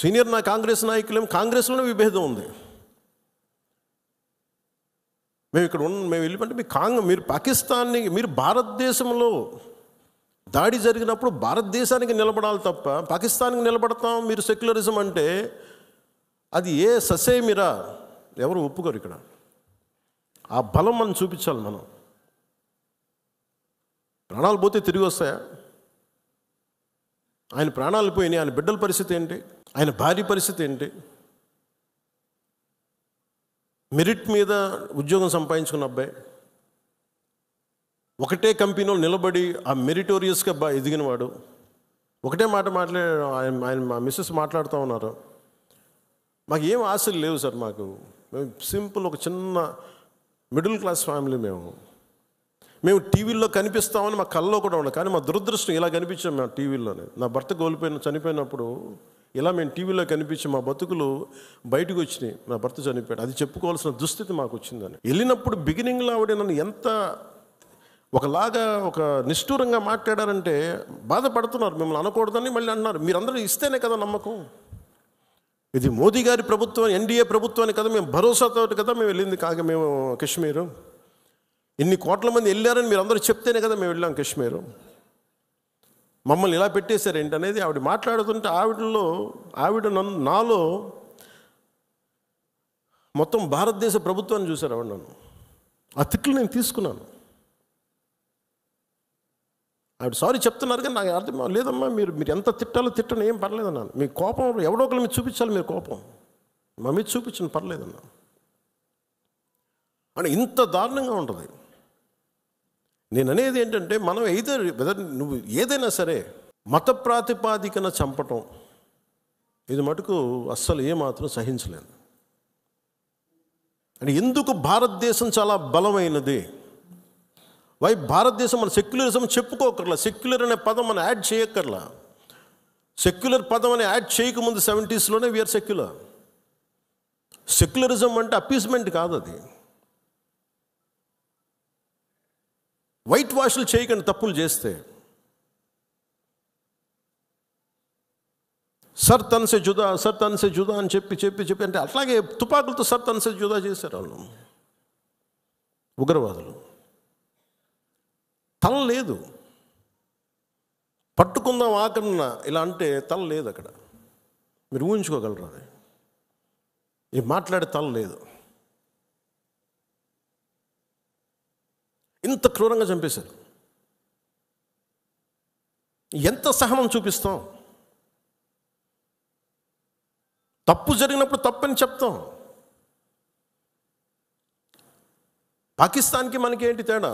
Senior Congress నాయకులేం కాంగ్రెస్లోనే విభేదం ఉంది. మేము ఇక్కడ మేము వెళ్ళిపోతే మీరు పాకిస్తాన్ని, మీరు భారతదేశంలో దాడి జరిగినప్పుడు భారతదేశానికి నిలబడాలి తప్ప పాకిస్తాన్కి నిలబడతాం మీరు సెక్యులరిజం అంటే అది ఏ ససేమిరా ఎవరు ఒప్పుకోరు. ఇక్కడ ఆ బలం మనం చూపించాలి. మనం ప్రాణాలు పోతే తిరిగి వస్తాయా? ఆయన ప్రాణాలు పోయినాయి, ఆయన బిడ్డల పరిస్థితి ఏంటి, ఆయన భార్య పరిస్థితి ఏంటి? మెరిట్ మీద ఉద్యోగం సంపాదించుకున్న అబ్బాయి ఒకటే కంపెనీలో నిలబడి ఆ మెరిటోరియస్గా ఎదిగినవాడు. ఒకటే మాట ఆయన మా మిస్సెస్ మాట్లాడుతూ ఉన్నారు, మాకు ఏం ఆశలు లేవు సార్, మేము సింపుల్ ఒక చిన్న మిడిల్ క్లాస్ ఫ్యామిలీ, మేము టీవీల్లో కనిపిస్తామని మా కళ్ళలో కూడా ఉండదు, కానీ మా దురదృష్టం ఇలా కనిపించాం మేము టీవీలోనే. నా భర్త చనిపోయినప్పుడు ఇలా మేము టీవీలో కనిపించి మా బతుకులు బయటకు వచ్చినాయి, నా భర్త చనిపోయాడు, అది చెప్పుకోవాల్సిన దుస్థితి మాకు వచ్చిందని. వెళ్ళినప్పుడు బిగినింగ్లో ఆవిడ నన్ను ఎంత ఒకలాగా ఒక నిష్ఠూరంగా మాట్లాడారంటే బాధపడుతున్నారు. మిమ్మల్ని అనకూడదని మళ్ళీ అన్నారు. మీరందరూ ఇస్తేనే కదా నమ్మకం, ఇది మోదీ గారి ప్రభుత్వం, ఎన్డీఏ ప్రభుత్వాన్ని కదా, మేము భరోసాతో కదా మేము వెళ్ళింది, మేము కాశ్మీరు ఇన్ని కోట్ల మంది వెళ్ళారని మీరు అందరూ చెప్తేనే కదా మేము వెళ్ళాం కాశ్మీరు, మమ్మల్ని ఇలా పెట్టేశారు ఏంటి అనేది ఆవిడ మాట్లాడుతుంటే ఆవిడ నాలో మొత్తం భారతదేశ ప్రభుత్వాన్ని చూశారు ఆవిడ. నన్ను ఆ తిట్లు నేను తీసుకున్నాను. ఆవిడ సారీ చెప్తున్నారు కానీ నాకు అర్థం లేదమ్మా, మీరు ఎంత తిట్టాలో తిట్టను, ఏం పర్లేదన్నాను. మీ కోపం ఎవడో ఒకరు మీరు చూపించాలి, మీరు కోపం మా మీద చూపించండి, పర్లేదన్నా అని. ఇంత దారుణంగా ఉంటుంది. నేను అనేది ఏంటంటే మనం నువ్వు ఏదైనా సరే మత ప్రాతిపాదికన చంపటం ఇది మటుకు అస్సలు ఏమాత్రం సహించలేదు. అంటే ఎందుకు భారతదేశం చాలా బలమైనది, భారతదేశం మన సెక్యులరిజం చెప్పుకోకర్లా, సెక్యులర్ అనే పదం మనం యాడ్ చేయక్కర్లా. సెక్యులర్ పదం అని యాడ్ చేయకముందు 70s వీఆర్ సెక్యులర్. సెక్యులరిజం అంటే అపీస్మెంట్ కాదు, అది వైట్ వాష్లు చేయకండి తప్పులు చేస్తే. సర్ తన్సే జుదా అని చెప్పి అంటే అట్లాగే తుపాకులతో సర్ తన్సే జుదా చేశారు వాళ్ళు ఉగ్రవాదులు. తల లేదు, పట్టుకుందాం ఆకన్నా ఇలా అంటే తల లేదు అక్కడ. మీరు ఊహించుకోగలరా? అది ఈ మాట్లాడే తల లేదు. ఇంత క్రూరంగా చంపేశారు. ఎంత సహనం చూపిస్తాం? తప్పు జరిగినప్పుడు తప్పని చెప్తాం. పాకిస్తాన్కి మనకి ఏంటి తేడా?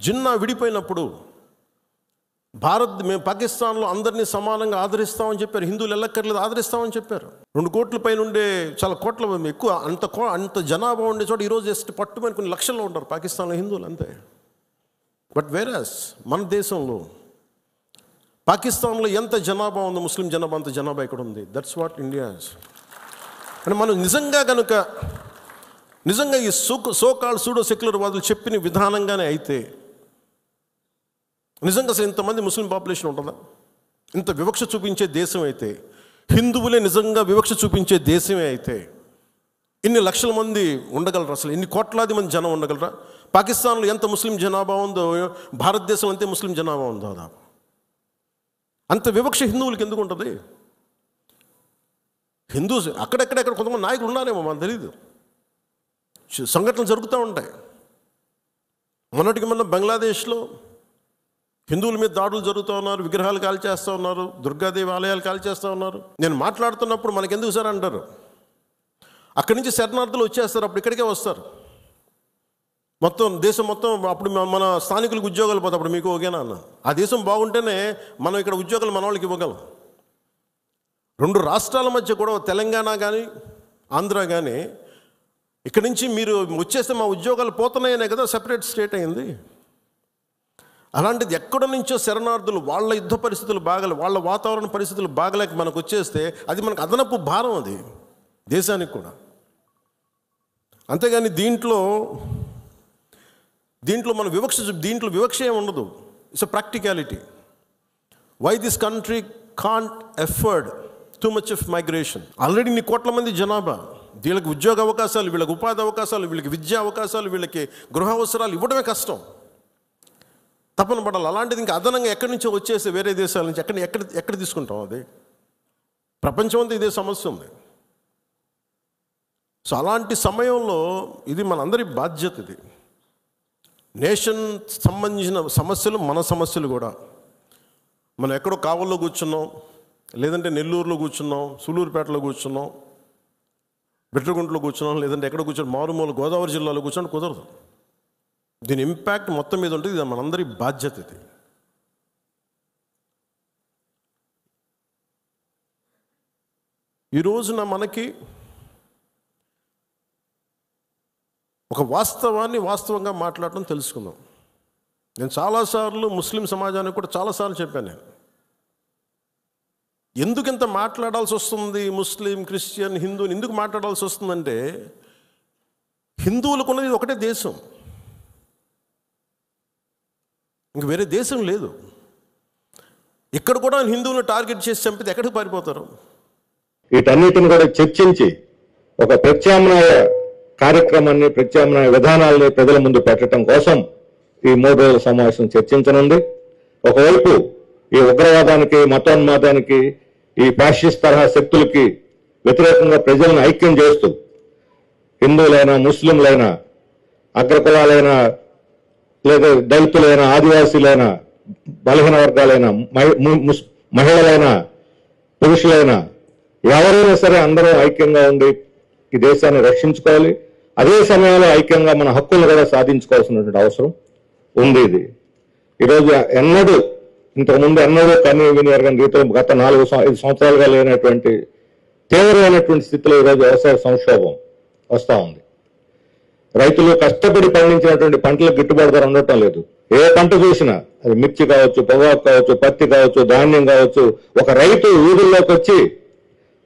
జిన్నా విడిపోయినప్పుడు మేము పాకిస్తాన్లో అందరినీ సమానంగా ఆదరిస్తామని చెప్పారు. హిందువులు ఎల్లక్కర్లేదు, ఆదరిస్తామని చెప్పారు. 2 కోట్ల పైన ఉండే, చాలా కోట్ల ఎక్కువ, అంత జనాభా ఉండే చోట ఈరోజు జస్ట్ పట్టుమని కొన్ని లక్షల్లో ఉంటారు పాకిస్తాన్లో హిందువులు, అంతే. బట్ వేరస్ మన దేశంలో పాకిస్తాన్లో ఎంత జనాభా ఉందో, ముస్లిం జనాభా అంత జనాభా ఇక్కడ ఉంది. That's what India is. అంటే మనం నిజంగా ఈ సోకాల్డ్ సూడో సెక్యులర్ వాదులు చెప్పిన విధానంగానే అయితే నిజంగా అసలు ఇంతమంది ముస్లిం పాపులేషన్ ఉంటుందా? ఇంత వివక్ష చూపించే దేశం అయితే, హిందువులే నిజంగా వివక్ష చూపించే దేశమే అయితే ఇన్ని లక్షల మంది ఉండగలరా? అసలు ఇన్ని కోట్లాది మంది జనం ఉండగలరా? పాకిస్తాన్లో ఎంత ముస్లిం జనాభా ఉందో భారతదేశంలో అంతే ముస్లిం జనాభా ఉందో. దాదాపు అంత వివక్ష హిందువులకి ఎందుకు ఉంటుంది? హిందూస్ అక్కడెక్కడ కొంతమంది నాయకులు ఉన్నారేమో, మనకు తెలీదు. సంఘటనలు జరుగుతూ ఉంటాయి. మొన్న బంగ్లాదేశ్లో హిందువుల మీద దాడులు జరుగుతూ ఉన్నారు, విగ్రహాలు కాల్చేస్తూ ఉన్నారు, దుర్గాదేవి ఆలయాలు కాల్చేస్తూ ఉన్నారు. నేను మాట్లాడుతున్నప్పుడు మనకెందుకు సార్ అంటారు, అక్కడి నుంచి శరణార్థులు వచ్చేస్తారు, అప్పుడు ఇక్కడికే వస్తారు. దేశం మొత్తం అప్పుడు మన స్థానికులకు ఉద్యోగాలు పోతాయి, అప్పుడు మీకు ఓకేనా అన్న. ఆ దేశం బాగుంటేనే మనం ఇక్కడ ఉద్యోగాలు మన వాళ్ళకి ఇవ్వగలం. 2 రాష్ట్రాల మధ్య కూడా, తెలంగాణ కానీ ఆంధ్ర కానీ, ఇక్కడి నుంచి మీరు వచ్చేస్తే మా ఉద్యోగాలు పోతున్నాయనే కదా సెపరేట్ స్టేట్ అయింది. అలాంటిది ఎక్కడ నుంచో శరణార్థులు వాళ్ళ యుద్ధ పరిస్థితులు వాళ్ళ వాతావరణ పరిస్థితులు బాగలేక మనకు వచ్చేస్తే అది మనకు అదనపు భారం, అది దేశానికి కూడా. అంతేగాని దీంట్లో మన వివక్ష ఏమి ఉండదు. It's a practicality. Why this country can't afford too much of migration. Already నీ కోట్ల మంది జనాభా, వీళ్ళకి ఉద్యోగ అవకాశాలు, వీళ్ళకి ఉపాధి అవకాశాలు, వీళ్ళకి విద్యా అవకాశాలు, వీళ్ళకి గృహ అవసరాలు ఇవ్వడమే కష్టం, తపన పడాలి. అలాంటిది ఇంకా అదనంగా ఎక్కడి నుంచో వచ్చేసి వేరే దేశాల నుంచి ఎక్కడ తీసుకుంటాం? అది ప్రపంచం అంతా ఇదే సమస్య ఉంది. సో అలాంటి సమయంలో ఇది మనందరి బాధ్యత. ఇది నేషన్ సంబంధించిన సమస్యలు, మన సమస్యలు కూడా. మనం ఎక్కడో కావల్లో కూర్చున్నాం, లేదంటే నెల్లూరులో కూర్చున్నాం, సూళ్ళూరుపేటలో కూర్చున్నాం, బిట్రగుంటలో కూర్చున్నాం, లేదంటే ఎక్కడ కూర్చొని మారుమూల గోదావరి జిల్లాలో కూర్చొని కుదరదు. దీని ఇంపాక్ట్ మొత్తం మీద ఉంటుంది. ఇది మనందరి బాధ్యత. ఇది ఈ రోజున మనకి ఒక వాస్తవాన్ని వాస్తవంగా మాట్లాడటం తెలుసుకుందాం. నేను చాలాసార్లు ముస్లిం సమాజానికి కూడా చాలాసార్లు చెప్పాను. నేను ఎందుకు ఇంత మాట్లాడాల్సి వస్తుంది, ముస్లిం, క్రిస్టియన్, హిందూని ఎందుకు మాట్లాడాల్సి వస్తుందంటే, హిందువులకు ఉన్నది ఒకటే దేశం, ఇంక వేరే దేశం లేదు. ఇక్కడ కూడా హిందువులను టార్గెట్ చేసి చంపితే ఎక్కడికి పారిపోతారు? వీటన్నిటిని కూడా చర్చించి ఒక ప్రత్యామ్నాయ కార్యక్రమాన్ని, ప్రత్యామ్నాయ విధానాల్ని ప్రజల ముందు పెట్టడం కోసం ఈ 3 రోజుల సమావేశం చర్చించనుంది. ఒకవైపు ఈ ఉగ్రవాదానికి, మతోన్మాదానికి, ఈ ఫ్యాసిస్ట్ తరహా శక్తులకి వ్యతిరేకంగా ప్రజలను ఐక్యం చేస్తూ హిందువులైనా, ముస్లింలైనా, అగ్రకులాలైన, లేదా దళితులైన, ఆదివాసీలైన, బలహీన వర్గాలైన, మహిళలైన, పురుషులైన, ఎవరైనా సరే అందరూ ఐక్యంగా ఉండి ఈ దేశాన్ని రక్షించుకోవాలి. అదే సమయంలో ఐక్యంగా మన హక్కులను కూడా సాధించుకోవాల్సినటువంటి అవసరం ఉంది. ఇది ఈరోజు ఇంతకుముందు ఎన్నడూ కనీ విని ఎరగని రీతిలో గత 4-5 సంవత్సరాలుగా లేనటువంటి తీవ్రమైనటువంటి స్థితిలో ఈరోజు వ్యవసాయ సంక్షోభం వస్తూ ఉంది. రైతులు కష్టపడి పండించినటువంటి పంటలకు గిట్టుబాటు ధర ఉండటం లేదు. ఏ పంట చూసినా, అది మిర్చి కావచ్చు, పొగాకు కావచ్చు, పత్తి కావచ్చు, ధాన్యం కావచ్చు, ఒక రైతు ఊరుల్లోకి వచ్చి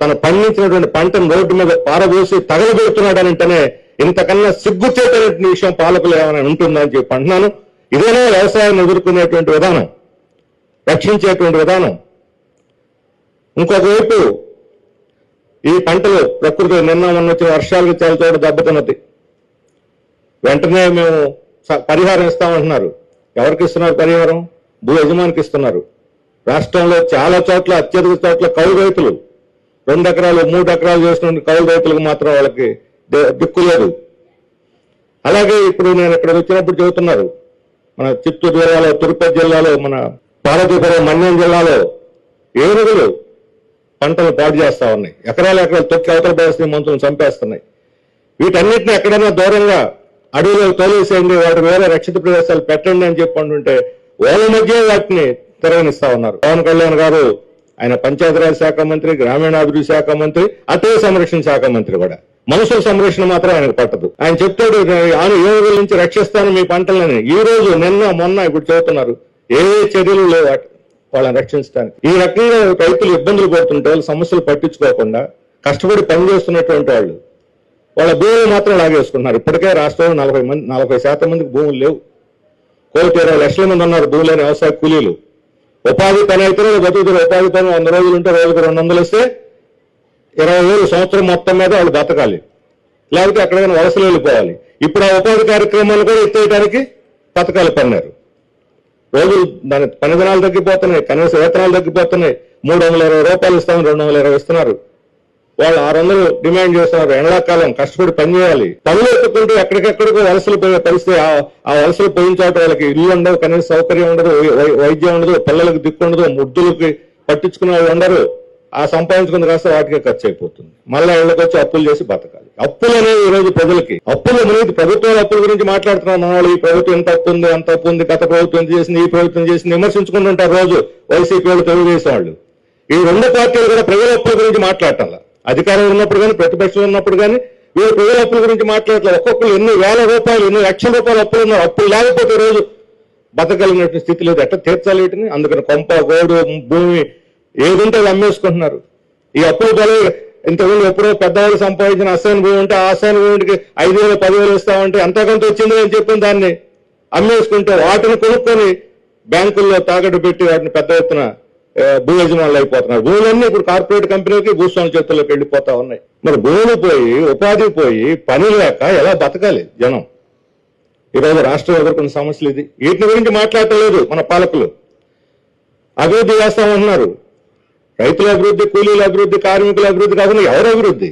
తను పండించినటువంటి పంటను రోడ్డు మీద పారబోసి తగలబెడుతున్నాడనంటేనే ఇంతకన్నా సిగ్గుచేటటువంటి విషయం పాలకులు ఏమైనా ఉంటుందని చెప్పి అంటున్నాను. ఇదేనా వ్యవసాయాన్ని ఎదుర్కొనేటువంటి విధానం, రక్షించేటువంటి విధానం? ఇంకొక వైపు ఈ పంటలు ప్రకృతి నిన్న మొన్న వచ్చిన వర్షాలకు చాలా చోట దెబ్బతిన్నది. వెంటనే మేము పరిహారం ఇస్తామంటున్నారు. ఎవరికి ఇస్తున్నారు పరిహారం? భూ యజమానికి ఇస్తున్నారు. రాష్ట్రంలో చాలా చోట్ల, అత్యధిక చోట్ల కౌలు రైతులు 2 ఎకరాలు 3 ఎకరాలు చేసిన కౌలు రైతులకు మాత్రం వాళ్ళకి దిక్కు లేదు. అలాగే ఇప్పుడు నేను ఇక్కడ వచ్చినప్పుడు చెబుతున్నారు, మన చిత్తూరు జిల్లాలో, తిరుపతి జిల్లాలో, మన పార్వతీపురం, మన్యం జిల్లాలో ఏనుగులు పంటలు పాడు చేస్తా ఉన్నాయి. ఎకరాలు తొక్కి అవతల పరిస్థితి మంత్రులను చంపేస్తున్నాయి. వీటన్నిటిని ఎక్కడైనా దూరంగా అడవిలో తోలేసేయండి, వాటి వేరే రక్షిత ప్రదేశాలు పెట్టండి అని చెప్పి అంటుంటే వాళ్ళ మధ్య వాటిని తిరగనిస్తా ఉన్నారు. పవన్ కళ్యాణ్ గారు, ఆయన పంచాయతీరాజ్ శాఖ మంత్రి, గ్రామీణాభివృద్ధి శాఖ మంత్రి, అటవీ సంరక్షణ శాఖ మంత్రి కూడా. మనుషుల సంరక్షణ మాత్రం ఆయనకు పట్టదు. ఆయన చెప్తాడు ఏనుగుల నుంచి రక్షిస్తాను మీ పంటలని. ఈ రోజు, నిన్న, మొన్న ఇప్పుడు చెబుతున్నారు ఏ చర్యలు లేవు వాళ్ళని రక్షించడానికి. ఈ రకంగా రైతులు ఇబ్బందులు పడుతుంటే వాళ్ళు సమస్యలు పట్టించుకోకుండా కష్టపడి పనిచేస్తున్నటువంటి వాళ్ళ భూములు మాత్రం లాగేసుకుంటున్నారు. ఇప్పటికే రాష్ట్రంలో 40% మందికి భూములు లేవు. 1,20,00,000 మంది ఉన్నారు భూములు లేని వ్యవసాయ కూలీలు. ఉపాధి పని అయితే బతుకుతారు. ఉపాధి పని 100 రోజులు ఉంటే రోజుకు 200 ఇస్తే 20,000 సంవత్సరం మొత్తం మీద వాళ్ళు బతకాలి, లేకపోతే ఎక్కడికైనా వలసలు వెళ్ళిపోవాలి. ఇప్పుడు ఆ ఉపాధి కార్యక్రమాలు కూడా ఎత్తేయడానికి పథకాలు పన్నారు. రోజులు దాని పని దినాలు తగ్గిపోతున్నాయి, కనీస వేతనాలు తగ్గిపోతున్నాయి. 320 రూపాయలు ఇస్తామని 220 ఇస్తున్నారు. వాళ్ళు 600 డిమాండ్ చేస్తున్నారు. ఎండాకాలం కష్టపడి పని చేయాలి. పనులు ఎత్తుకుంటూ ఎక్కడికెక్కడికో వలసలు పోయే పరిస్థితి. ఆ వలసలు పోయిన చోట వాళ్ళకి ఇల్లు ఉండవు, కనీస సౌకర్యం ఉండదు, వైద్యం ఉండదు, పిల్లలకు దిక్కు ఉండదు, ముద్దులకి పట్టించుకునే వాళ్ళు ఉండరు. ఆ సంపాదించుకున్న కాస్త వాటికే ఖర్చు అయిపోతుంది. మళ్ళీ ఇళ్ళకి వచ్చి అప్పులు చేసి బతకాలి. అప్పులు అనేవి ఈ రోజు ప్రజలకి అప్పులు అనేది ప్రభుత్వాల అప్పుల గురించి మాట్లాడుతున్నాం. వాళ్ళు ఈ ప్రభుత్వం ఎంత అప్పు ఉంది, అంత అప్పు ఉంది, గత ప్రభుత్వం చేసింది, ఈ ప్రభుత్వం చేసింది విమర్శించుకుంటుంటారు రోజు వైసీపీ వాళ్ళు, తెలుగుదేశం వాళ్ళు. ఈ 2 పార్టీలు కూడా ప్రజల అప్పుల గురించి మాట్లాడటం, అధికారంలో ఉన్నప్పుడు కానీ ప్రతిపక్షంలో ఉన్నప్పుడు కానీ వీళ్ళు ప్రజల అప్పుల గురించి మాట్లాడలేదు. ఒక్కొక్కరు ఎన్ని వేల రూపాయలు, ఎన్ని లక్షల రూపాయలు అప్పులు ఉన్నారు. అప్పులు లేకపోతే రోజు బతకలిగినటువంటి స్థితి లేదు. ఎట్లా తీర్చాలి వీటిని? అందుకని కొంప, గోడు, భూమి ఏదుంటే అమ్మేసుకుంటున్నారు. ఈ అప్పులు పని ఇంతకుముందు ఎప్పుడో పెద్దవాళ్ళు సంపాదించిన అసైన్ భూమి ఉంటే ఆ అసైన్ భూమికి 5,000, 10,000 ఇస్తామంటే ఎంతకంత వచ్చింది అని చెప్పిన దాన్ని అమ్మేసుకుంటే వాటిని కొనుక్కొని బ్యాంకుల్లో తాకట్టు పెట్టి వాటిని పెద్ద ఎత్తున భూ యజమానులు అయిపోతున్నారు. భూములన్నీ ఇప్పుడు కార్పొరేట్ కంపెనీలకి భూస్వామి చేతుల్లోకి వెళ్ళిపోతా ఉన్నాయి. మరి భూములు పోయి, ఉపాధి పోయి, పని లేక ఎలా బతకాలి జనం? ఈరోజు రాష్ట్రం ఎదుర్కొన్న సమస్యలు ఇది. వీటి గురించి మాట్లాడలేదు మన పాలకులు. అభివృద్ధి చేస్తామంటున్నారు. రైతుల అభివృద్ధి, కూలీల అభివృద్ధి, కార్మికుల అభివృద్ధి కాకుండా ఎవరు అభివృద్ధి?